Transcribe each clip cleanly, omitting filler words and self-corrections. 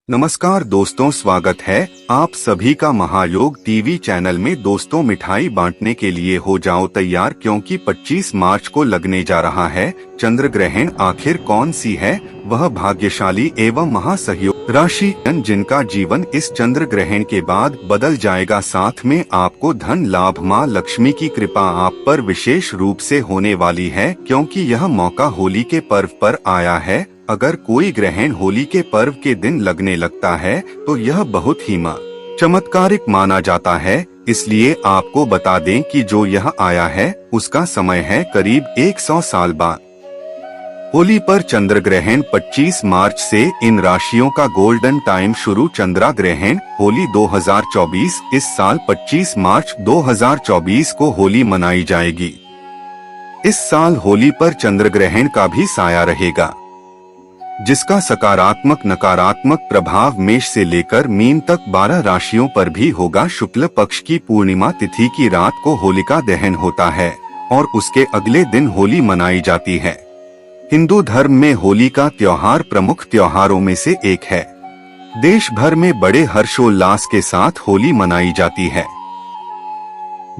नमस्कार दोस्तों, स्वागत है आप सभी का महायोग टीवी चैनल में। दोस्तों, मिठाई बांटने के लिए हो जाओ तैयार, क्योंकि 25 मार्च को लगने जा रहा है चंद्र ग्रहण। आखिर कौन सी है वह भाग्यशाली एवं महासहयोग राशि जिनका जीवन इस चंद्र ग्रहण के बाद बदल जाएगा। साथ में आपको धन लाभ, माँ लक्ष्मी की कृपा आप पर विशेष रूप से होने वाली है, क्योंकि यह मौका होली के पर्व पर आया है। अगर कोई ग्रहण होली के पर्व के दिन लगने लगता है तो यह बहुत ही चमत्कारिक माना जाता है। इसलिए आपको बता दें कि जो यह आया है उसका समय है करीब 100 साल बाद। होली पर चंद्र ग्रहण 25 मार्च से इन राशियों का गोल्डन टाइम शुरू। चंद्रा ग्रहण होली 2024 इस साल 25 मार्च 2024 को होली मनाई जाएगी। इस साल होली पर चंद्र ग्रहण का भी साया रहेगा, जिसका सकारात्मक नकारात्मक प्रभाव मेष से लेकर मीन तक 12 राशियों पर भी होगा। शुक्ल पक्ष की पूर्णिमा तिथि की रात को होलिका दहन होता है और उसके अगले दिन होली मनाई जाती है। हिंदू धर्म में होली का त्योहार प्रमुख त्योहारों में से एक है। देश भर में बड़े हर्षोल्लास के साथ होली मनाई जाती है।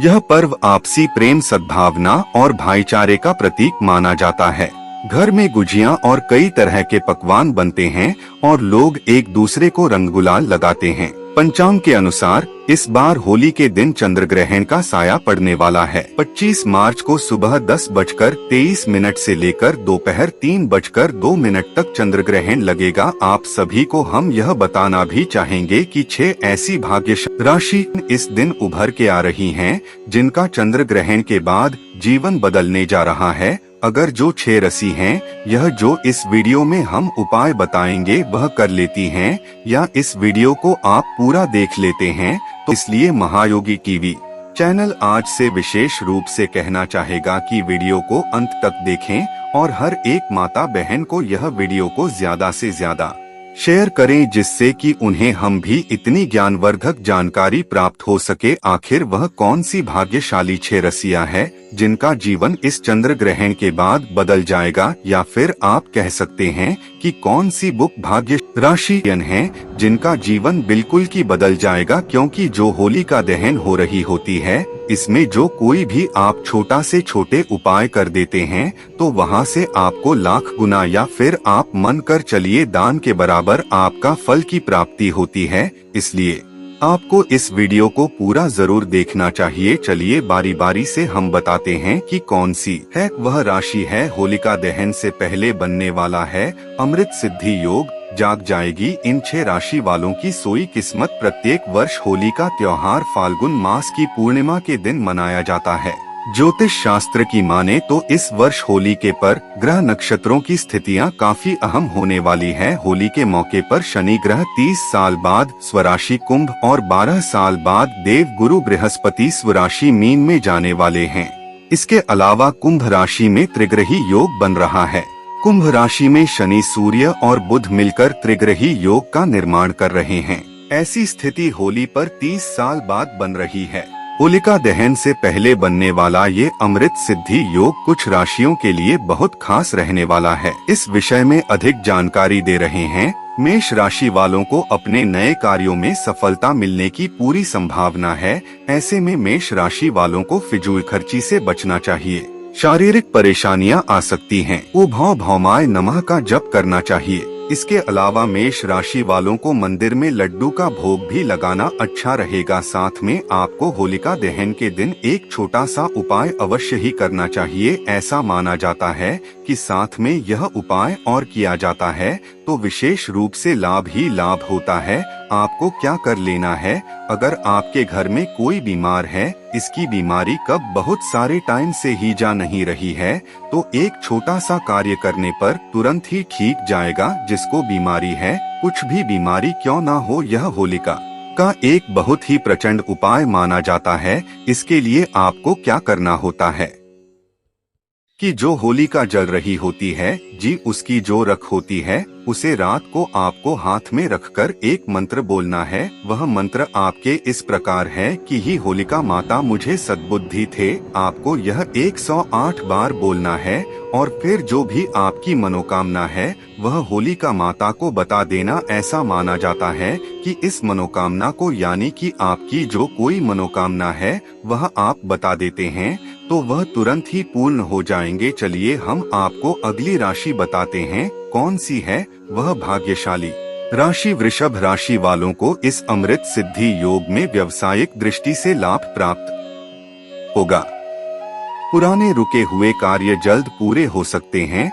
यह पर्व आपसी प्रेम, सद्भावना और भाईचारे का प्रतीक माना जाता है। घर में गुजियां और कई तरह के पकवान बनते हैं और लोग एक दूसरे को रंग गुलाल लगाते हैं। पंचांग के अनुसार इस बार होली के दिन चंद्र ग्रहण का साया पड़ने वाला है। 25 मार्च को सुबह 10:23 से लेकर दोपहर 3:02 तक चंद्र ग्रहण लगेगा। आप सभी को हम यह बताना भी चाहेंगे कि 6 ऐसी भाग्यशाली राशि इस दिन उभर के आ रही हैं, जिनका चंद्र ग्रहण के बाद जीवन बदलने जा रहा है। अगर जो 6 राशि हैं, यह जो इस वीडियो में हम उपाय बताएंगे वह कर लेती हैं, या इस वीडियो को आप पूरा देख लेते हैं, तो इसलिए महायोगी टीवी चैनल आज से विशेष रूप से कहना चाहेगा कि वीडियो को अंत तक देखें और हर एक माता बहन को यह वीडियो को ज्यादा से ज्यादा शेयर करें, जिससे कि उन्हें हम भी इतनी ज्ञानवर्धक जानकारी प्राप्त हो सके। आखिर वह कौन सी भाग्यशाली 6 राशियां है जिनका जीवन इस चंद्र ग्रहण के बाद बदल जाएगा, या फिर आप कह सकते हैं कि कौन सी बुक भाग्य राशि है जिनका जीवन बिल्कुल की बदल जाएगा। क्योंकि जो होली का दहन हो रही होती है, इसमें जो कोई भी आप छोटा से छोटे उपाय कर देते हैं तो वहां से आपको लाख गुना या फिर आप मन कर चलिए दान के बराबर आपका फल की प्राप्ति होती है। इसलिए आपको इस वीडियो को पूरा जरूर देखना चाहिए। चलिए बारी बारी से हम बताते हैं कि कौन सी है वह राशि है। होलिका दहन से पहले बनने वाला है अमृत सिद्धि योग। जाग जाएगी इन 6 राशि वालों की सोई किस्मत। प्रत्येक वर्ष होली का त्योहार फाल्गुन मास की पूर्णिमा के दिन मनाया जाता है। ज्योतिष शास्त्र की माने तो इस वर्ष होली के पर ग्रह नक्षत्रों की स्थितियां काफी अहम होने वाली है। होली के मौके पर शनि ग्रह 30 साल बाद स्वराशि कुंभ और 12 साल बाद देव गुरु बृहस्पति स्वराशि मीन में जाने वाले हैं। इसके अलावा कुंभ राशि में त्रिग्रही योग बन रहा है। कुंभ राशि में शनि, सूर्य और बुध मिलकर त्रिग्रही योग का निर्माण कर रहे हैं। ऐसी स्थिति होली पर 30 साल बाद बन रही है। होलिका दहन से पहले बनने वाला ये अमृत सिद्धि योग कुछ राशियों के लिए बहुत खास रहने वाला है। इस विषय में अधिक जानकारी दे रहे हैं। मेष राशि वालों को अपने नए कार्यों में सफलता मिलने की पूरी संभावना है। ऐसे में मेष राशि वालों को फिजूल खर्ची से बचना चाहिए। शारीरिक परेशानियां आ सकती हैं। भौ भौमाय नमः का जप करना चाहिए। इसके अलावा मेष राशि वालों को मंदिर में लड्डू का भोग भी लगाना अच्छा रहेगा। साथ में आपको होलिका दहन के दिन एक छोटा सा उपाय अवश्य ही करना चाहिए। ऐसा माना जाता है कि साथ में यह उपाय और किया जाता है तो विशेष रूप से लाभ ही लाभ होता है। आपको क्या कर लेना है, अगर आपके घर में कोई बीमार है, इसकी बीमारी कब बहुत सारे टाइम से ही जा नहीं रही है, तो एक छोटा सा कार्य करने पर तुरंत ही ठीक जाएगा। जिसको बीमारी है, कुछ भी बीमारी क्यों ना हो, यह होलिका का एक बहुत ही प्रचंड उपाय माना जाता है। इसके लिए आपको क्या करना होता है, कि जो होलिका जल रही होती है जी उसकी जो रख होती है उसे रात को आपको हाथ में रखकर एक मंत्र बोलना है। वह मंत्र आपके इस प्रकार है कि ही होलिका माता मुझे सद्बुद्धि थे। आपको यह 108 बार बोलना है और फिर जो भी आपकी मनोकामना है वह होलिका माता को बता देना। ऐसा माना जाता है कि इस मनोकामना को यानी कि आपकी जो कोई मनोकामना है वह आप बता देते हैं तो वह तुरंत ही पूर्ण हो जाएंगे। चलिए हम आपको अगली राशि बताते हैं कौन सी है वह भाग्यशाली राशि। वृषभ राशि वालों को इस अमृत सिद्धि योग में व्यावसायिक दृष्टि से लाभ प्राप्त होगा। पुराने रुके हुए कार्य जल्द पूरे हो सकते हैं।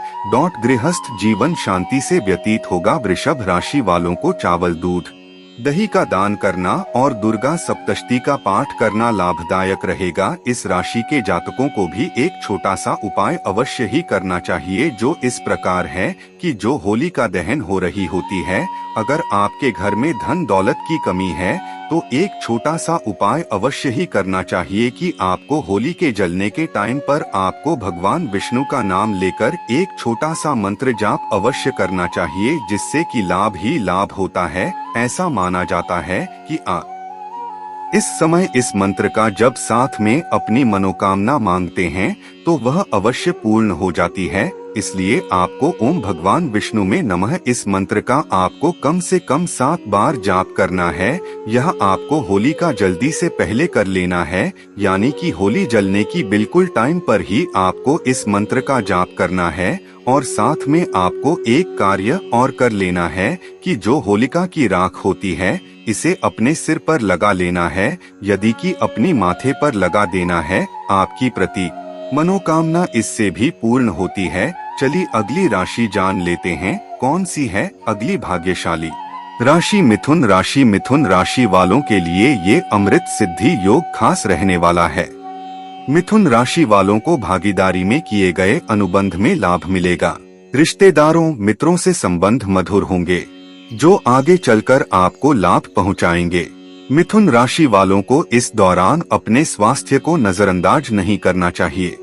गृहस्थ जीवन शांति से व्यतीत होगा। वृषभ राशि वालों को चावल दूध दही का दान करना और दुर्गा सप्तशती का पाठ करना लाभदायक रहेगा। इस राशि के जातकों को भी एक छोटा सा उपाय अवश्य ही करना चाहिए जो इस प्रकार है कि जो होलिका दहन हो रही होती है अगर आपके घर में धन दौलत की कमी है तो एक छोटा सा उपाय अवश्य ही करना चाहिए कि आपको होली के जलने के टाइम पर आपको भगवान विष्णु का नाम लेकर एक छोटा सा मंत्र जाप अवश्य करना चाहिए जिससे कि लाभ ही लाभ होता है। ऐसा माना जाता है कि इस समय इस मंत्र का जब साथ में अपनी मनोकामना मांगते हैं तो वह अवश्य पूर्ण हो जाती है। इसलिए आपको ओम भगवान विष्णु में नमः इस मंत्र का आपको कम से कम 7 बार जाप करना है। यह आपको होली का जल्दी से पहले कर लेना है यानी कि होली जलने की बिल्कुल टाइम पर ही आपको इस मंत्र का जाप करना है। और साथ में आपको एक कार्य और कर लेना है कि जो होलिका की राख होती है इसे अपने सिर पर लगा लेना है। यदि कि अपनी माथे पर लगा देना है आपकी प्रति मनोकामना इससे भी पूर्ण होती है। चलिए अगली राशि जान लेते हैं कौन सी है अगली भाग्यशाली राशि। मिथुन राशि। मिथुन राशि वालों के लिए ये अमृत सिद्धि योग खास रहने वाला है। मिथुन राशि वालों को भागीदारी में किए गए अनुबंध में लाभ मिलेगा। रिश्तेदारों मित्रों से संबंध मधुर होंगे जो आगे चलकर आपको लाभ पहुंचाएंगे। मिथुन राशि वालों को इस दौरान अपने स्वास्थ्य को नजरअंदाज नहीं करना चाहिए।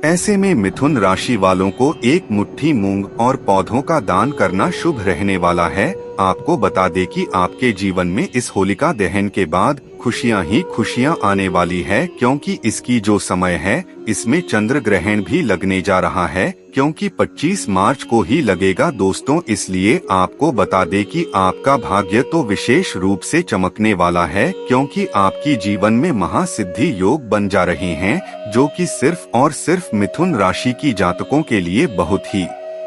ऐसे में मिथुन राशि वालों को एक मुट्ठी मूंग और पौधों का दान करना शुभ रहने वाला है। आपको बता दें कि आपके जीवन में इस होलिका दहन के बाद खुशियां ही खुशियां आने वाली है क्योंकि इसकी जो समय है इसमें चंद्र ग्रहण भी लगने जा रहा है क्योंकि 25 मार्च को ही लगेगा दोस्तों। इसलिए आपको बता दें कि आपका भाग्य तो विशेष रूप से चमकने वाला है क्योंकि आपकी जीवन में महासिद्धि योग बन जा रहे हैं जो कि सिर्फ और सिर्फ मिथुन राशि की जातकों के लिए बहुत ही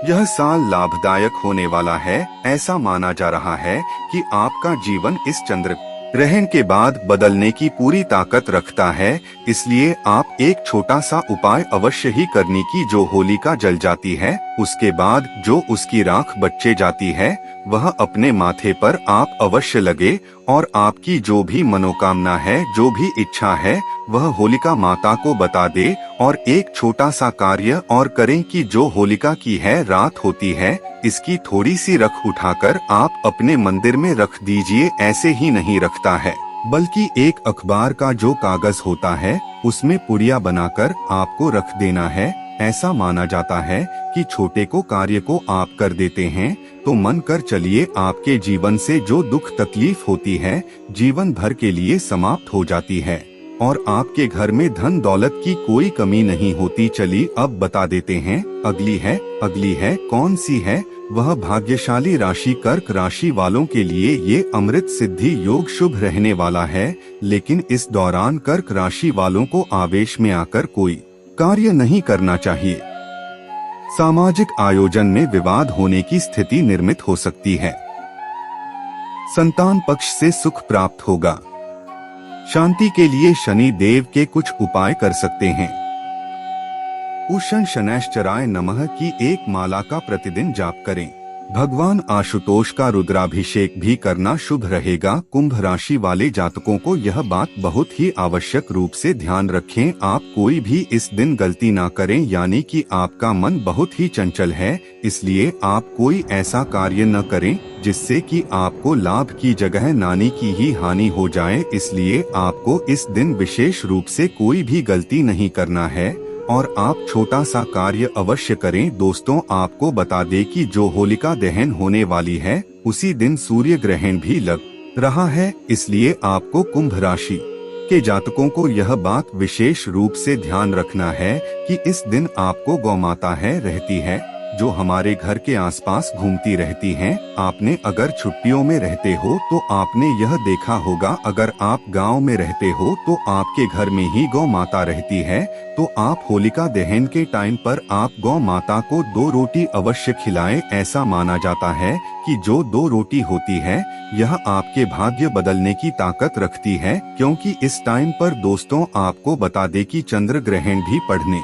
यह साल लाभदायक होने वाला है। ऐसा माना जा रहा है कि आपका जीवन इस चंद्र ग्रहण के बाद बदलने की पूरी ताकत रखता है। इसलिए आप एक छोटा सा उपाय अवश्य ही करने की जो होलिका जल जाती है उसके बाद जो उसकी राख बचे जाती है वह अपने माथे पर आप अवश्य लगे और आपकी जो भी मनोकामना है जो भी इच्छा है वह होलिका माता को बता दे और एक छोटा सा कार्य और करें कि जो होलिका की है रात होती है इसकी थोड़ी सी रख उठाकर आप अपने मंदिर में रख दीजिए। ऐसे ही नहीं रखता है बल्कि एक अखबार का जो कागज होता है उसमें पुड़िया बनाकर आपको रख देना है। ऐसा माना जाता है कि छोटे को कार्य को आप कर देते हैं तो मन कर चलिए आपके जीवन से जो दुख तकलीफ होती है जीवन भर के लिए समाप्त हो जाती है और आपके घर में धन दौलत की कोई कमी नहीं होती। चलिए अब बता देते हैं अगली है कौन सी है वह भाग्यशाली राशि। कर्क राशि वालों के लिए ये अमृत सिद्धि योग शुभ रहने वाला है लेकिन इस दौरान कर्क राशि वालों को आवेश में आकर कोई कार्य नहीं करना चाहिए। सामाजिक आयोजन में विवाद होने की स्थिति निर्मित हो सकती है। संतान पक्ष से सुख प्राप्त होगा। शांति के लिए शनि देव के कुछ उपाय कर सकते हैं। उषण शनैश्चराय नमः की एक माला का प्रतिदिन जाप करें। भगवान आशुतोष का रुद्राभिषेक भी करना शुभ रहेगा। कुंभ राशि वाले जातकों को यह बात बहुत ही आवश्यक रूप से ध्यान रखें, आप कोई भी इस दिन गलती ना करें, यानी कि आपका मन बहुत ही चंचल है, इसलिए आप कोई ऐसा कार्य न करें जिससे कि आपको लाभ की जगह नानी की ही हानि हो जाए। इसलिए आपको इस दिन विशेष रूप से कोई भी गलती नहीं करना है। और आप छोटा सा कार्य अवश्य करें। दोस्तों, आपको बता दें कि जो होलिका दहन होने वाली है उसी दिन सूर्य ग्रहण भी लग रहा है, इसलिए आपको कुंभ राशि के जातकों को यह बात विशेष रूप से ध्यान रखना है कि इस दिन आपको गौ माता रहती है जो हमारे घर के आसपास घूमती रहती हैं। आपने अगर छुट्टियों में रहते हो तो आपने यह देखा होगा, अगर आप गांव में रहते हो तो आपके घर में ही गौ माता रहती है। तो आप होलिका दहन के टाइम पर आप गौ माता को 2 रोटी अवश्य खिलाएं। ऐसा माना जाता है कि जो 2 रोटी होती है यह आपके भाग्य बदलने की ताकत रखती है, क्योंकि इस टाइम पर दोस्तों आपको बता दे कि चंद्र ग्रहण भी पड़ने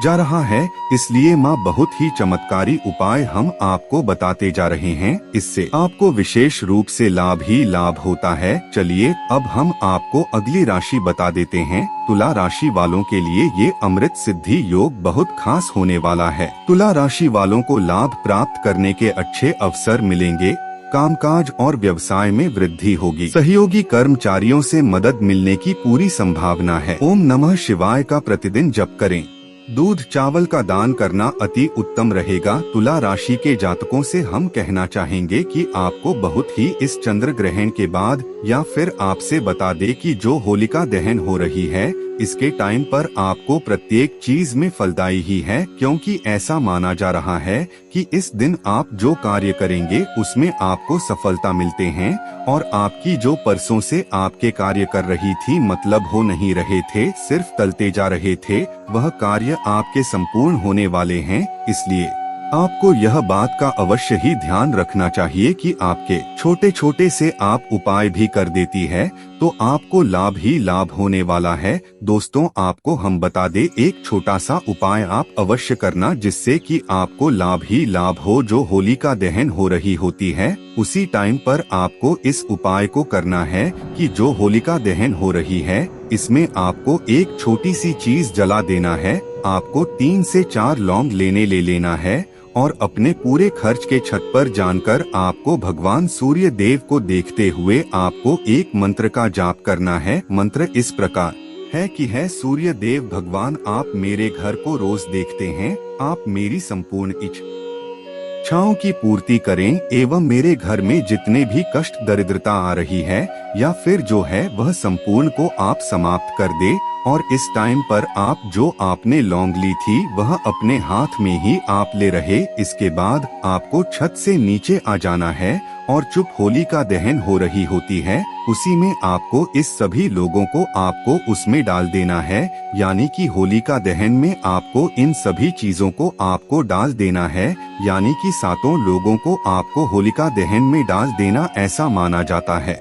जा रहा है, इसलिए माँ बहुत ही चमत्कारी उपाय हम आपको बताते जा रहे हैं। इससे आपको विशेष रूप से लाभ ही लाभ होता है। चलिए अब हम आपको अगली राशि बता देते हैं। तुला राशि वालों के लिए ये अमृत सिद्धि योग बहुत खास होने वाला है। तुला राशि वालों को लाभ प्राप्त करने के अच्छे अवसर मिलेंगे। कामकाज और व्यवसाय में वृद्धि होगी। सहयोगी कर्मचारियों से मदद मिलने की पूरी संभावना है। ओम नमः शिवाय का प्रतिदिन जप करें। दूध चावल का दान करना अति उत्तम रहेगा। तुला राशि के जातकों से हम कहना चाहेंगे कि आपको बहुत ही इस चंद्र ग्रहण के बाद या फिर आपसे बता दे कि जो होलिका दहन हो रही है इसके टाइम पर आपको प्रत्येक चीज में फलदायी ही है, क्योंकि ऐसा माना जा रहा है कि इस दिन आप जो कार्य करेंगे उसमें आपको सफलता मिलते हैं। और आपकी जो परसों से आपके कार्य कर रही थी, मतलब हो नहीं रहे थे, सिर्फ टलते जा रहे थे, वह कार्य आपके संपूर्ण होने वाले हैं। इसलिए आपको यह बात का अवश्य ही ध्यान रखना चाहिए कि आपके छोटे छोटे से आप उपाय भी कर देती है तो आपको लाभ ही लाभ होने वाला है। दोस्तों, आपको हम बता दे एक छोटा सा उपाय आप अवश्य करना जिससे कि आपको लाभ ही लाभ हो। जो होलिका दहन हो रही होती है उसी टाइम पर आपको इस उपाय को करना है कि जो होलिका दहन हो रही है इसमें आपको एक छोटी सी चीज जला देना है। आपको 3 से 4 लौंग ले लेना है और अपने पूरे खर्च के छत पर जानकर आपको भगवान सूर्य देव को देखते हुए आपको एक मंत्र का जाप करना है। मंत्र इस प्रकार है कि है सूर्य देव भगवान, आप मेरे घर को रोज देखते हैं, आप मेरी संपूर्ण इच्छाओं की पूर्ति करें एवं मेरे घर में जितने भी कष्ट दरिद्रता आ रही है या फिर जो है वह संपूर्ण को आप समाप्त कर दे। और इस टाइम पर आप जो आपने लौंग ली थी वह अपने हाथ में ही आप ले रहे। इसके बाद आपको छत से नीचे आ जाना है और चुप होलिका दहन हो रही होती है उसी में आपको इस सभी लोगों को आपको उसमें डाल देना है। यानी कि होलिका दहन में आपको इन सभी चीजों को आपको डाल देना है, यानी कि 7 लोगों को आपको होलिका दहन में डाल देना। ऐसा माना जाता है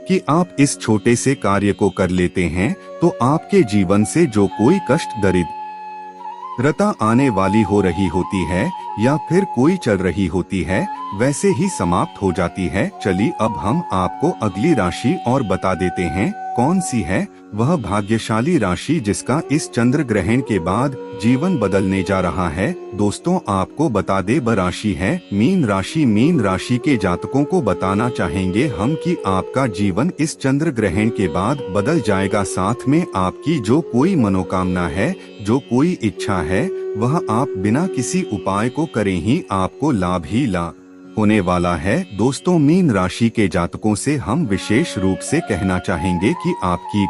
कि आप इस छोटे से कार्य को कर लेते हैं तो आपके जीवन से जो कोई कष्ट दरिद्रता आने वाली हो रही होती है या फिर कोई चल रही होती है वैसे ही समाप्त हो जाती है। चलिए अब हम आपको अगली राशि और बता देते हैं कौन सी है। वह भाग्यशाली राशि जिसका इस चंद्र ग्रहण के बाद जीवन बदलने जा रहा है। दोस्तों, आपको बता दे वह राशि है मीन राशि। मीन राशि के जातकों को बताना चाहेंगे हम कि आपका जीवन इस चंद्र ग्रहण के बाद बदल जाएगा। साथ में आपकी जो कोई मनोकामना है, जो कोई इच्छा है, वह आप बिना किसी उपाय को करे ही आपको लाभ ही लाभ होने वाला है। दोस्तों, मीन राशि के जातकों से हम विशेष रूप से कहना चाहेंगे कि आपकी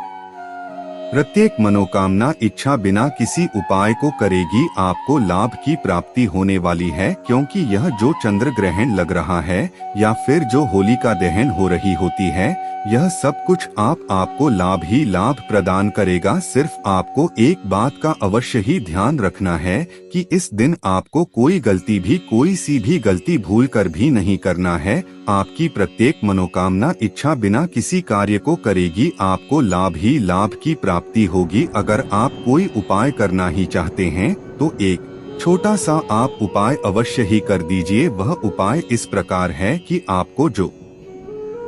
प्रत्येक मनोकामना इच्छा बिना किसी उपाय को करेगी आपको लाभ की प्राप्ति होने वाली है, क्योंकि यह जो चंद्र ग्रहण लग रहा है या फिर जो होलिका दहन हो रही होती है यह सब कुछ आपको लाभ ही लाभ प्रदान करेगा। सिर्फ आपको एक बात का अवश्य ही ध्यान रखना है कि इस दिन आपको कोई गलती भी, कोई सी भी गलती भूल कर भी नहीं करना है। आपकी प्रत्येक मनोकामना इच्छा बिना किसी कार्य को करेगी आपको लाभ ही लाभ की प्राप्ति होगी। अगर आप कोई उपाय करना ही चाहते हैं तो एक छोटा सा आप उपाय अवश्य ही कर दीजिए। वह उपाय इस प्रकार है कि आपको जो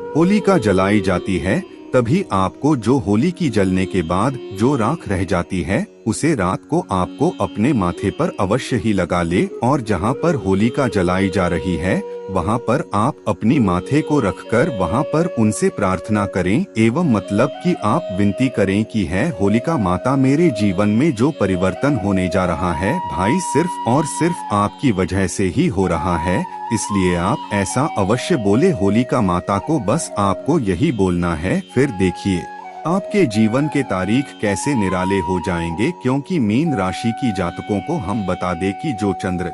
होलिका जलाई जाती है तभी आपको जो होली की जलने के बाद जो राख रह जाती है उसे रात को आपको अपने माथे पर अवश्य ही लगा ले और जहाँ पर होलिका जलाई जा रही है वहाँ पर आप अपनी माथे को रखकर वहाँ पर उनसे प्रार्थना करें एवं मतलब कि आप विनती करें कि है होलिका माता, मेरे जीवन में जो परिवर्तन होने जा रहा है भाई सिर्फ और सिर्फ आपकी वजह से ही हो रहा है, इसलिए आप ऐसा अवश्य बोले होलिका माता को। बस आपको यही बोलना है, फिर देखिए आपके जीवन के तारीख कैसे निराले हो जाएंगे। क्योंकि मीन राशि की जातकों को हम बता दें कि जो चंद्र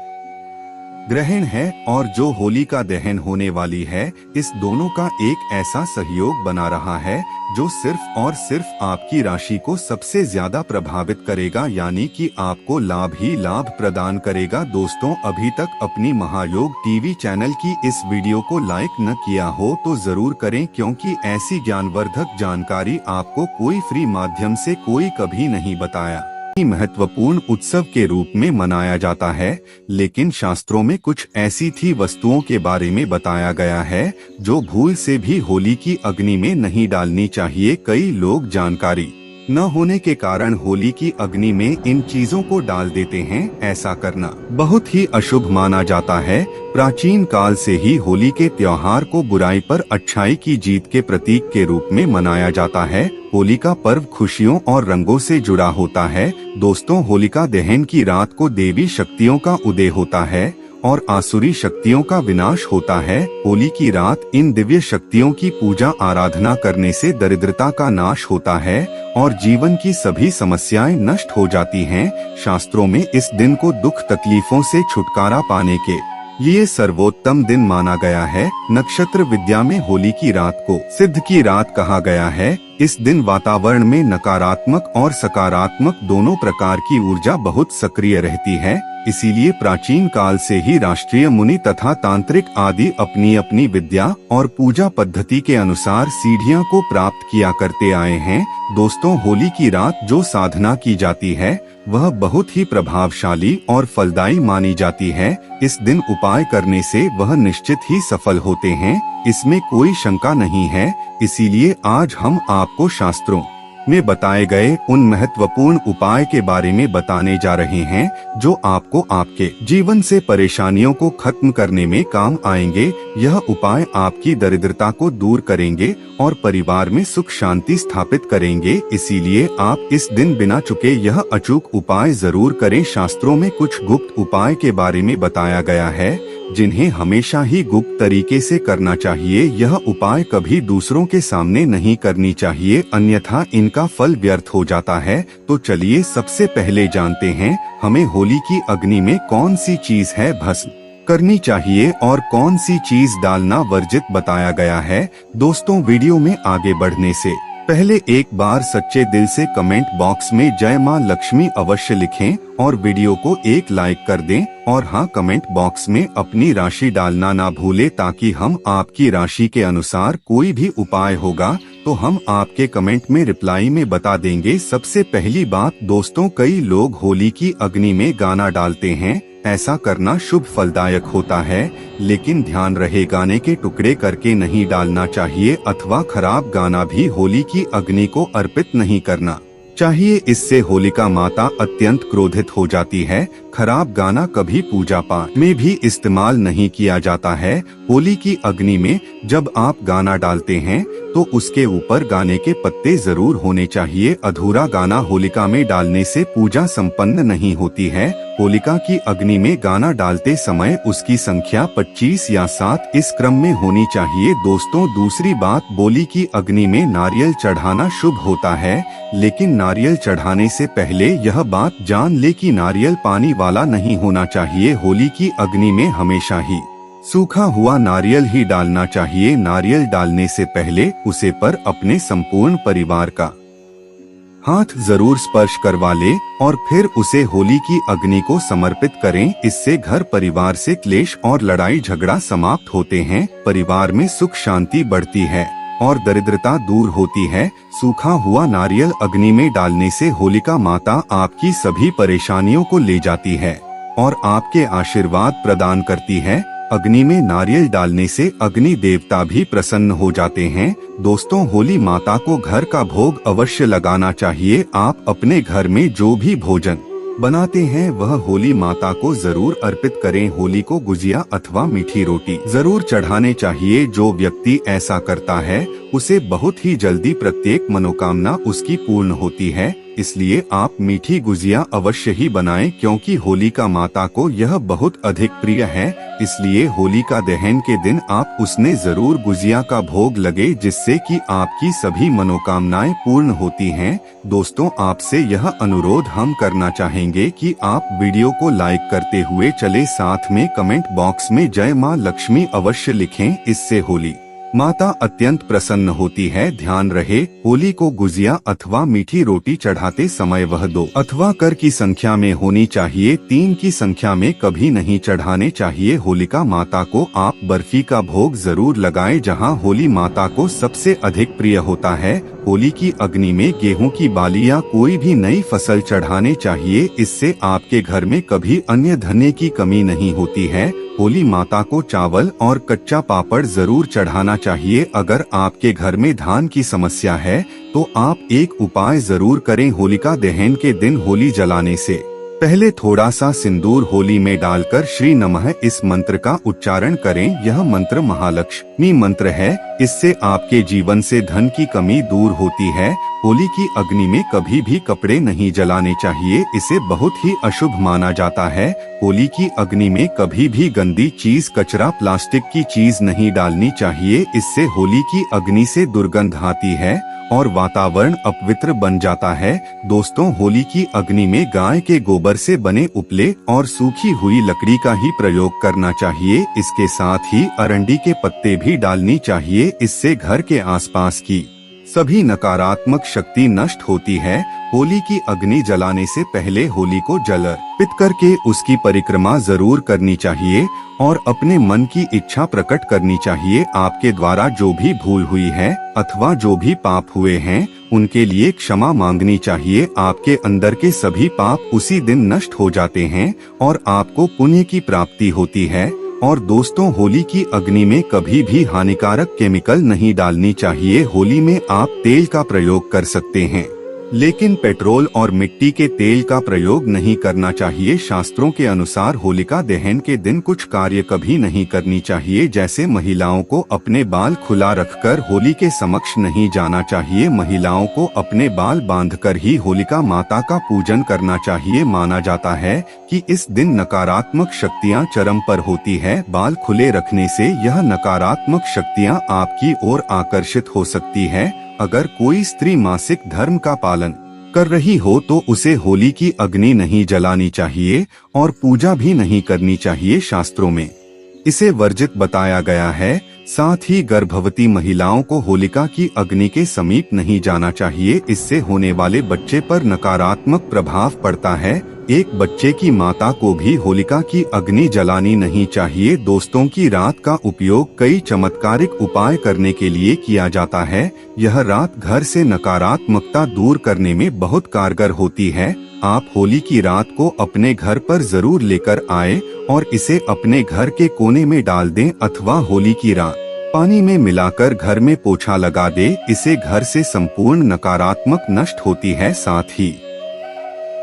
ग्रहण है और जो होलिका दहन होने वाली है, इस दोनों का एक ऐसा सहयोग बना रहा है जो सिर्फ और सिर्फ आपकी राशि को सबसे ज्यादा प्रभावित करेगा, यानी कि आपको लाभ ही लाभ प्रदान करेगा। दोस्तों, अभी तक अपनी महायोग टीवी चैनल की इस वीडियो को लाइक न किया हो तो जरूर करें, क्योंकि ऐसी ज्ञानवर्धक जानकारी आपको कोई फ्री माध्यम से कोई कभी नहीं बताया। महत्वपूर्ण उत्सव के रूप में मनाया जाता है, लेकिन शास्त्रों में कुछ ऐसी थी वस्तुओं के बारे में बताया गया है जो भूल से भी होली की अग्नि में नहीं डालनी चाहिए। कई लोग जानकारी न होने के कारण होली की अग्नि में इन चीजों को डाल देते हैं। ऐसा करना बहुत ही अशुभ माना जाता है। प्राचीन काल से ही होली के त्योहार को बुराई पर अच्छाई की जीत के प्रतीक के रूप में मनाया जाता है। होली का पर्व खुशियों और रंगों से जुड़ा होता है। दोस्तों, होलिका दहन की रात को देवी शक्तियों का उदय होता है और आसुरी शक्तियों का विनाश होता है। होली की रात इन दिव्य शक्तियों की पूजा आराधना करने से दरिद्रता का नाश होता है और जीवन की सभी समस्याएं नष्ट हो जाती हैं। शास्त्रों में इस दिन को दुख तकलीफों से छुटकारा पाने के ये सर्वोत्तम दिन माना गया है। नक्षत्र विद्या में होली की रात को सिद्ध की रात कहा गया है। इस दिन वातावरण में नकारात्मक और सकारात्मक दोनों प्रकार की ऊर्जा बहुत सक्रिय रहती है। इसीलिए प्राचीन काल से ही राष्ट्रीय मुनि तथा तांत्रिक आदि अपनी अपनी विद्या और पूजा पद्धति के अनुसार सीढ़ियां को प्राप्त किया करते आए हैं। दोस्तों, होली की रात जो साधना की जाती है वह बहुत ही प्रभावशाली और फलदायी मानी जाती है। इस दिन उपाय करने से वह निश्चित ही सफल होते हैं, इसमें कोई शंका नहीं है। इसीलिए आज हम आपको शास्त्रों में बताए गए उन महत्वपूर्ण उपाय के बारे में बताने जा रहे हैं जो आपको आपके जीवन से परेशानियों को खत्म करने में काम आएंगे। यह उपाय आपकी दरिद्रता को दूर करेंगे और परिवार में सुख शांति स्थापित करेंगे। इसीलिए आप इस दिन बिना चुके यह अचूक उपाय जरूर करें। शास्त्रों में कुछ गुप्त उपाय के बारे में बताया गया है जिन्हें हमेशा ही गुप्त तरीके से करना चाहिए। यह उपाय कभी दूसरों के सामने नहीं करनी चाहिए, अन्यथा इनका फल व्यर्थ हो जाता है। तो चलिए सबसे पहले जानते हैं हमें होली की अग्नि में कौन सी चीज है भस्म करनी चाहिए और कौन सी चीज डालना वर्जित बताया गया है। दोस्तों, वीडियो में आगे बढ़ने से पहले एक बार सच्चे दिल से कमेंट बॉक्स में जय मां लक्ष्मी अवश्य लिखें और वीडियो को एक लाइक कर दें। और हाँ, कमेंट बॉक्स में अपनी राशि डालना ना भूले, ताकि हम आपकी राशि के अनुसार कोई भी उपाय होगा तो हम आपके कमेंट में रिप्लाई में बता देंगे। सबसे पहली बात दोस्तों, कई लोग होली की अग्नि में गाना डालते हैं। ऐसा करना शुभ फलदायक होता है, लेकिन ध्यान रहे गाने के टुकड़े करके नहीं डालना चाहिए अथवा खराब गाना भी होली की अग्नि को अर्पित नहीं करना चाहिए। इससे होलिका माता अत्यंत क्रोधित हो जाती है। खराब गाना कभी पूजा पाठ में भी इस्तेमाल नहीं किया जाता है। होली की अग्नि में जब आप गाना डालते हैं तो उसके ऊपर गाने के पत्ते जरूर होने चाहिए। अधूरा गाना होलिका में डालने से पूजा संपन्न नहीं होती है। होलिका की अग्नि में गाना डालते समय उसकी संख्या 25 या 7 इस क्रम में होनी चाहिए। दोस्तों, दूसरी बात, होली की अग्नि में नारियल चढ़ाना शुभ होता है, लेकिन नारियल चढ़ाने से पहले यह बात जान ले कि नारियल पानी वाला नहीं होना चाहिए। होली की अग्नि में हमेशा ही सूखा हुआ नारियल ही डालना चाहिए। नारियल डालने से पहले उसे पर अपने संपूर्ण परिवार का हाथ जरूर स्पर्श करवा ले और फिर उसे होली की अग्नि को समर्पित करें। इससे घर परिवार से क्लेश और लड़ाई झगड़ा समाप्त होते हैं, परिवार में सुख शांति बढ़ती है और दरिद्रता दूर होती है। सूखा हुआ नारियल अग्नि में डालने से होलिका माता आपकी सभी परेशानियों को ले जाती है और आपके आशीर्वाद प्रदान करती है। अग्नि में नारियल डालने से अग्नि देवता भी प्रसन्न हो जाते हैं। दोस्तों, होली माता को घर का भोग अवश्य लगाना चाहिए। आप अपने घर में जो भी भोजन बनाते हैं वह होली माता को जरूर अर्पित करें। होली को गुजिया अथवा मीठी रोटी जरूर चढ़ाने चाहिए। जो व्यक्ति ऐसा करता है उसे बहुत ही जल्दी प्रत्येक मनोकामना उसकी पूर्ण होती है। इसलिए आप मीठी गुजिया अवश्य ही बनाएं, क्योंकि होलिका माता को यह बहुत अधिक प्रिय है। इसलिए होलिका दहन के दिन आप उसने जरूर गुजिया का भोग लगे, जिससे कि आपकी सभी मनोकामनाएं पूर्ण होती हैं। दोस्तों, आपसे यह अनुरोध हम करना चाहेंगे कि आप वीडियो को लाइक करते हुए चले, साथ में कमेंट बॉक्स में जय मां लक्ष्मी अवश्य लिखें। इससे होली माता अत्यंत प्रसन्न होती है। ध्यान रहे, होली को गुजिया अथवा मीठी रोटी चढ़ाते समय वह 2 अथवा कर की संख्या में होनी चाहिए, 3 की संख्या में कभी नहीं चढ़ाने चाहिए। होलिका माता को आप बर्फी का भोग जरूर लगाएं, जहां होली माता को सबसे अधिक प्रिय होता है। होली की अग्नि में गेहूं की बाली या कोई भी नई फसल चढ़ाने चाहिए। इससे आपके घर में कभी अन्य धन्य की कमी नहीं होती है। होली माता को चावल और कच्चा पापड़ जरूर चढ़ाना चाहिए। अगर आपके घर में धान की समस्या है तो आप एक उपाय जरूर करें। होलिका दहन के दिन होली जलाने से पहले थोड़ा सा सिंदूर होली में डालकर श्री नमः इस मंत्र का उच्चारण करें। यह मंत्र महालक्ष्मी मंत्र है। इससे आपके जीवन से धन की कमी दूर होती है। होली की अग्नि में कभी भी कपड़े नहीं जलाने चाहिए, इसे बहुत ही अशुभ माना जाता है। होली की अग्नि में कभी भी गंदी चीज, कचरा, प्लास्टिक की चीज नहीं डालनी चाहिए। इससे होली की अग्नि से दुर्गंध आती है और वातावरण अपवित्र बन जाता है। दोस्तों, होली की अग्नि में गाय के गोबर से बने उपले और सूखी हुई लकड़ी का ही प्रयोग करना चाहिए। इसके साथ ही अरंडी के पत्ते भी डालनी चाहिए। इससे घर के आसपास की सभी नकारात्मक शक्ति नष्ट होती है। होली की अग्नि जलाने से पहले होली को जल अर्पित करके उसकी परिक्रमा जरूर करनी चाहिए और अपने मन की इच्छा प्रकट करनी चाहिए। आपके द्वारा जो भी भूल हुई है अथवा जो भी पाप हुए हैं उनके लिए क्षमा मांगनी चाहिए। आपके अंदर के सभी पाप उसी दिन नष्ट हो जाते हैं और आपको पुण्य की प्राप्ति होती है। और दोस्तों, होली की अग्नि में कभी भी हानिकारक केमिकल नहीं डालनी चाहिए। होली में आप तेल का प्रयोग कर सकते हैं, लेकिन पेट्रोल और मिट्टी के तेल का प्रयोग नहीं करना चाहिए। शास्त्रों के अनुसार होलिका दहन के दिन कुछ कार्य कभी नहीं करनी चाहिए, जैसे महिलाओं को अपने बाल खुला रखकर होली के समक्ष नहीं जाना चाहिए। महिलाओं को अपने बाल बांधकर ही होलिका माता का पूजन करना चाहिए। माना जाता है कि इस दिन नकारात्मक शक्तियां चरम पर होती है। बाल खुले रखने से यह नकारात्मक शक्तियां आपकी ओर आकर्षित हो सकती है। अगर कोई स्त्री मासिक धर्म का पालन कर रही हो तो उसे होली की अग्नि नहीं जलानी चाहिए और पूजा भी नहीं करनी चाहिए। शास्त्रों में इसे वर्जित बताया गया है। साथ ही गर्भवती महिलाओं को होलिका की अग्नि के समीप नहीं जाना चाहिए। इससे होने वाले बच्चे पर नकारात्मक प्रभाव पड़ता है। एक बच्चे की माता को भी होलिका की अग्नि जलानी नहीं चाहिए। दोस्तों, की रात का उपयोग कई चमत्कारिक उपाय करने के लिए किया जाता है। यह रात घर से नकारात्मकता दूर करने में बहुत कारगर होती है। आप होली की रात को अपने घर पर जरूर लेकर आए और इसे अपने घर के कोने में डाल दें अथवा होली की रात पानी में मिलाकर घर में पोछा लगा दे। इसे घर से संपूर्ण नकारात्मक नष्ट होती है। साथ ही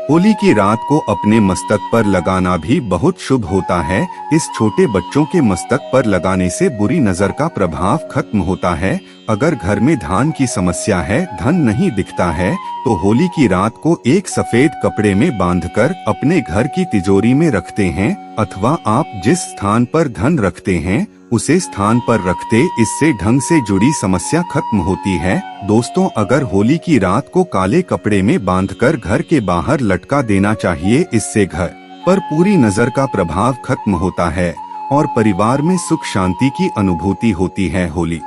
होली की रात को अपने मस्तक पर लगाना भी बहुत शुभ होता है। इस छोटे बच्चों के मस्तक पर लगाने से बुरी नजर का प्रभाव खत्म होता है। अगर घर में धान की समस्या है, धन नहीं दिखता है, तो होली की रात को एक सफेद कपड़े में बांधकर अपने घर की तिजोरी में रखते हैं अथवा आप जिस स्थान पर धन रखते हैं उसे स्थान पर रखते। इससे ढंग से जुड़ी समस्या खत्म होती है। दोस्तों, अगर होली की रात को काले कपड़े में बांधकर घर के बाहर लटका देना चाहिए। इससे घर पर पूरी नजर का प्रभाव खत्म होता है और परिवार में सुख शांति की अनुभूति होती है। होली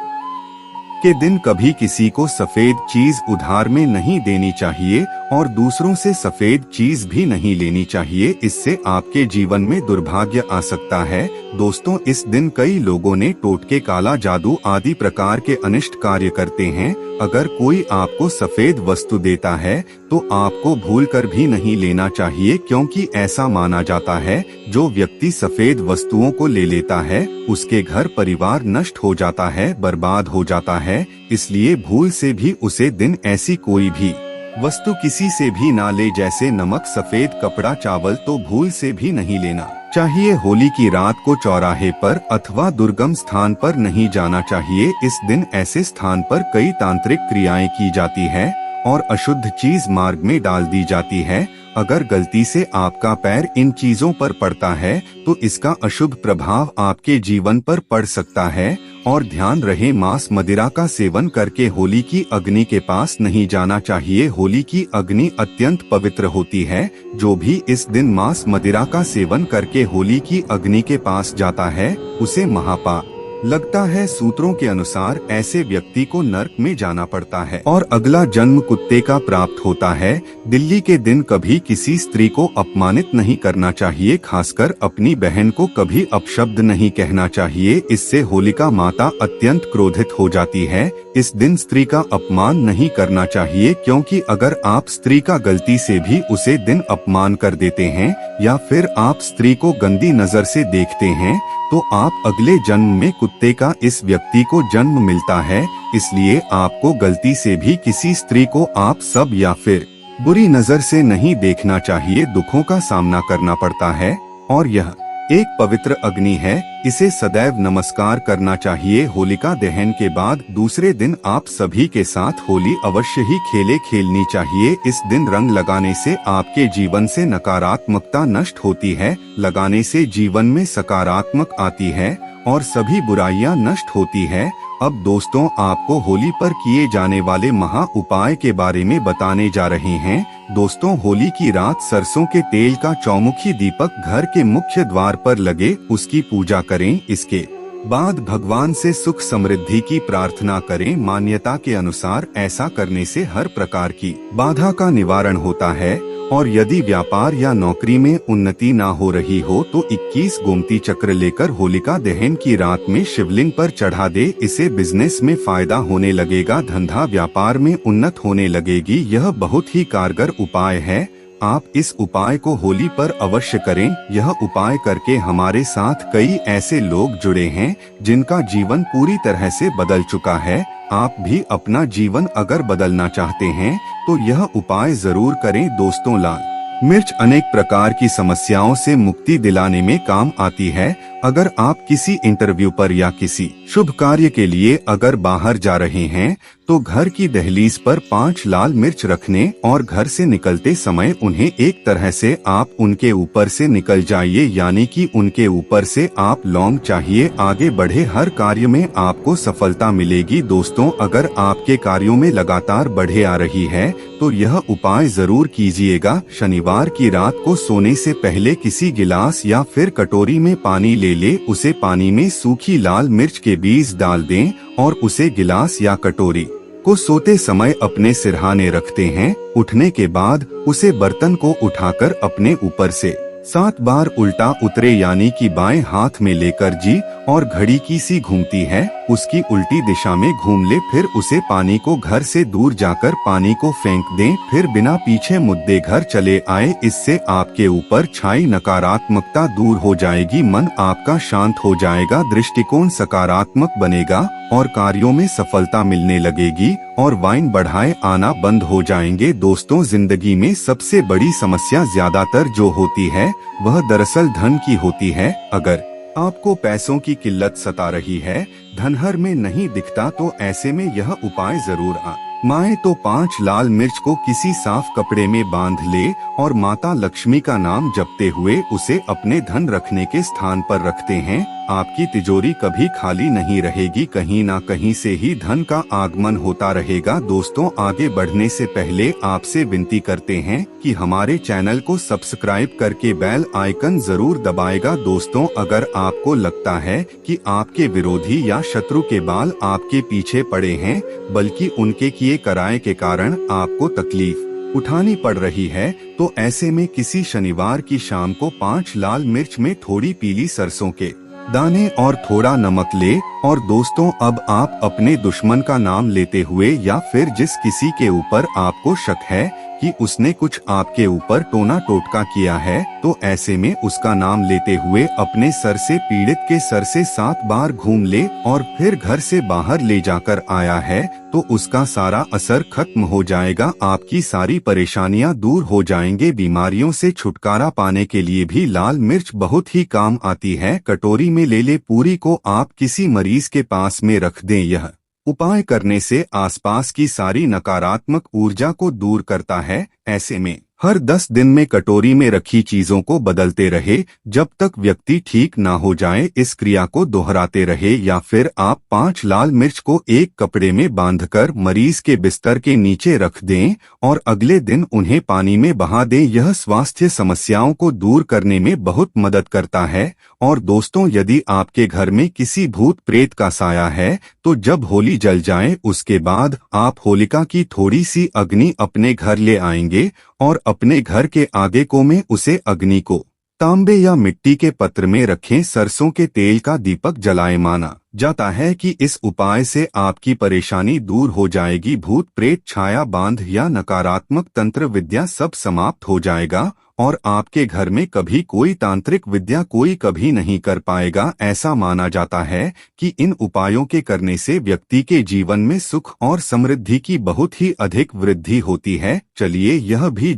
के दिन कभी किसी को सफेद चीज उधार में नहीं देनी चाहिए और दूसरों से सफेद चीज भी नहीं लेनी चाहिए। इससे आपके जीवन में दुर्भाग्य आ सकता है। दोस्तों, इस दिन कई लोगों ने टोटके, काला जादू आदि प्रकार के अनिष्ट कार्य करते हैं। अगर कोई आपको सफेद वस्तु देता है तो आपको भूलकर भी नहीं लेना चाहिए, क्योंकि ऐसा माना जाता है जो व्यक्ति सफेद वस्तुओं को ले लेता है उसके घर परिवार नष्ट हो जाता है, बर्बाद हो जाता है। इसलिए भूल से भी उसे दिन ऐसी कोई भी वस्तु किसी से भी ना ले, जैसे नमक, सफेद कपड़ा, चावल तो भूल से भी नहीं लेना चाहिए। होली की रात को चौराहे पर अथवा दुर्गम स्थान पर नहीं जाना चाहिए। इस दिन ऐसे स्थान पर कई तांत्रिक क्रियाएं की जाती है और अशुद्ध चीज मार्ग में डाल दी जाती है। अगर गलती से आपका पैर इन चीजों पर पड़ता है तो इसका अशुभ प्रभाव आपके जीवन पर पड़ सकता है। और ध्यान रहे, मांस मदिरा का सेवन करके होली की अग्नि के पास नहीं जाना चाहिए। होली की अग्नि अत्यंत पवित्र होती है। जो भी इस दिन मांस मदिरा का सेवन करके होली की अग्नि के पास जाता है उसे महापाप लगता है। सूत्रों के अनुसार ऐसे व्यक्ति को नर्क में जाना पड़ता है और अगला जन्म कुत्ते का प्राप्त होता है। दिल्ली के दिन कभी किसी स्त्री को अपमानित नहीं करना चाहिए, खासकर अपनी बहन को कभी अपशब्द नहीं कहना चाहिए। इससे होलिका माता अत्यंत क्रोधित हो जाती है। इस दिन स्त्री का अपमान नहीं करना चाहिए, क्योंकि अगर आप स्त्री का गलती से भी उसे दिन अपमान कर देते हैं या फिर आप स्त्री को गंदी नजर से देखते हैं तो आप अगले जन्म में कुत्ते का इस व्यक्ति को जन्म मिलता है। इसलिए आपको गलती से भी किसी स्त्री को आप सब या फिर बुरी नजर से नहीं देखना चाहिए। दुखों का सामना करना पड़ता है और यह एक पवित्र अग्नि है, इसे सदैव नमस्कार करना चाहिए। होलिका दहन के बाद दूसरे दिन आप सभी के साथ होली अवश्य ही खेलनी चाहिए। इस दिन रंग लगाने से आपके जीवन से नकारात्मकता नष्ट होती है, लगाने से जीवन में सकारात्मक आती है और सभी बुराइयां नष्ट होती है। अब दोस्तों, आपको होली पर किए जाने वाले महा उपाय के बारे में बताने जा रहे हैं। दोस्तों, होली की रात सरसों के तेल का चौमुखी दीपक घर के मुख्य द्वार पर लगे, उसकी पूजा करें। इसके बाद भगवान से सुख समृद्धि की प्रार्थना करें। मान्यता के अनुसार ऐसा करने से हर प्रकार की बाधा का निवारण होता है और यदि व्यापार या नौकरी में उन्नति ना हो रही हो तो 21 गोमती चक्र लेकर होलिका दहन की रात में शिवलिंग पर चढ़ा दे। इससे बिजनेस में फायदा होने लगेगा, धंधा व्यापार में उन्नत होने लगेगी। यह बहुत ही कारगर उपाय है। आप इस उपाय को होली पर अवश्य करें। यह उपाय करके हमारे साथ कई ऐसे लोग जुड़े हैं जिनका जीवन पूरी तरह से बदल चुका है। आप भी अपना जीवन अगर बदलना चाहते हैं तो यह उपाय जरूर करें। दोस्तों, लाल मिर्च अनेक प्रकार की समस्याओं से मुक्ति दिलाने में काम आती है। अगर आप किसी इंटरव्यू पर या किसी शुभ कार्य के लिए अगर बाहर जा रहे हैं तो घर की दहलीज पर 5 लाल मिर्च रखने और घर से निकलते समय उन्हें एक तरह से आप उनके ऊपर से निकल जाइए, यानी कि उनके ऊपर से आप लौंग चाहिए। आगे बढ़े हर कार्य में आपको सफलता मिलेगी। दोस्तों, अगर आपके कार्यों में लगातार बढ़े आ रही है तो यह उपाय जरूर कीजिएगा। शनिवार की रात को सोने से पहले किसी गिलास या फिर कटोरी में पानी ले उसे पानी में सूखी लाल मिर्च के बीज डाल दें और उसे गिलास या कटोरी को सोते समय अपने सिरहाने रखते हैं। उठने के बाद उसे बर्तन को उठाकर अपने ऊपर से 7 बार उल्टा उतरे, यानी कि बाएं हाथ में लेकर जी और घड़ी की सी घूमती है उसकी उल्टी दिशा में घूम ले। फिर उसे पानी को घर से दूर जाकर पानी को फेंक दें। फिर बिना पीछे मुद्दे घर चले आए। इससे आपके ऊपर छाई नकारात्मकता दूर हो जाएगी, मन आपका शांत हो जाएगा, दृष्टिकोण सकारात्मक बनेगा और कार्यों में सफलता मिलने लगेगी और वाइन बढ़ाए आना बंद हो जाएंगे। दोस्तों, जिंदगी में सबसे बड़ी समस्या ज्यादातर जो होती है वह दरअसल धन की होती है। अगर आपको पैसों की किल्लत सता रही है, धनहर में नहीं दिखता, तो ऐसे में यह उपाय जरूर आजमाएं। तो 5 लाल मिर्च को किसी साफ कपड़े में बांध ले और माता लक्ष्मी का नाम जपते हुए उसे अपने धन रखने के स्थान पर रखते हैं। आपकी तिजोरी कभी खाली नहीं रहेगी, कहीं ना कहीं से ही धन का आगमन होता रहेगा। दोस्तों, आगे बढ़ने से पहले आपसे विनती करते हैं कि हमारे चैनल को सब्सक्राइब करके बेल आइकन जरूर दबाएगा। दोस्तों, अगर आपको लगता है कि आपके विरोधी या शत्रु के बाल आपके पीछे पड़े हैं, बल्कि उनके किए कराए के कारण आपको तकलीफ उठानी पड़ रही है, तो ऐसे में किसी शनिवार की शाम को 5 लाल मिर्च में थोड़ी पीली सरसों के दाने और थोड़ा नमक ले। और दोस्तों, अब आप अपने दुश्मन का नाम लेते हुए या फिर जिस किसी के ऊपर आपको शक है कि उसने कुछ आपके ऊपर टोना टोटका किया है, तो ऐसे में उसका नाम लेते हुए अपने सर से पीड़ित के सर से 7 बार घूम ले और फिर घर से बाहर ले जाकर आया है तो उसका सारा असर खत्म हो जाएगा। आपकी सारी परेशानियां दूर हो जाएंगे। बीमारियों से छुटकारा पाने के लिए भी लाल मिर्च बहुत ही काम आती है। कटोरी में ले ले पूरी को आप किसी मरीज के पास में रख दें। यह उपाय करने से आसपास की सारी नकारात्मक ऊर्जा को दूर करता है। ऐसे में हर 10 दिन में कटोरी में रखी चीजों को बदलते रहे जब तक व्यक्ति ठीक ना हो जाए। इस क्रिया को दोहराते रहे या फिर आप 5 लाल मिर्च को एक कपड़े में बांधकर मरीज के बिस्तर के नीचे रख दें और अगले दिन उन्हें पानी में बहा दें। यह स्वास्थ्य समस्याओं को दूर करने में बहुत मदद करता है। और दोस्तों, यदि आपके घर में किसी भूत प्रेत का साया है तो जब होली जल जाए उसके बाद आप होलिका की थोड़ी सी अग्नि अपने घर ले आएंगे और अपने घर के आगे को में उसे अग्नि को तांबे या मिट्टी के पत्र में रखें। सरसों के तेल का दीपक जलाए। माना जाता है कि इस उपाय से आपकी परेशानी दूर हो जाएगी। भूत प्रेत, छाया, बांध या नकारात्मक तंत्र विद्या सब समाप्त हो जाएगा और आपके घर में कभी कोई तांत्रिक विद्या कोई कभी नहीं कर पाएगा। ऐसा माना जाता है कि इन उपायों के करने से व्यक्ति के जीवन में सुख और समृद्धि की बहुत ही अधिक वृद्धि होती है। चलिए यह भी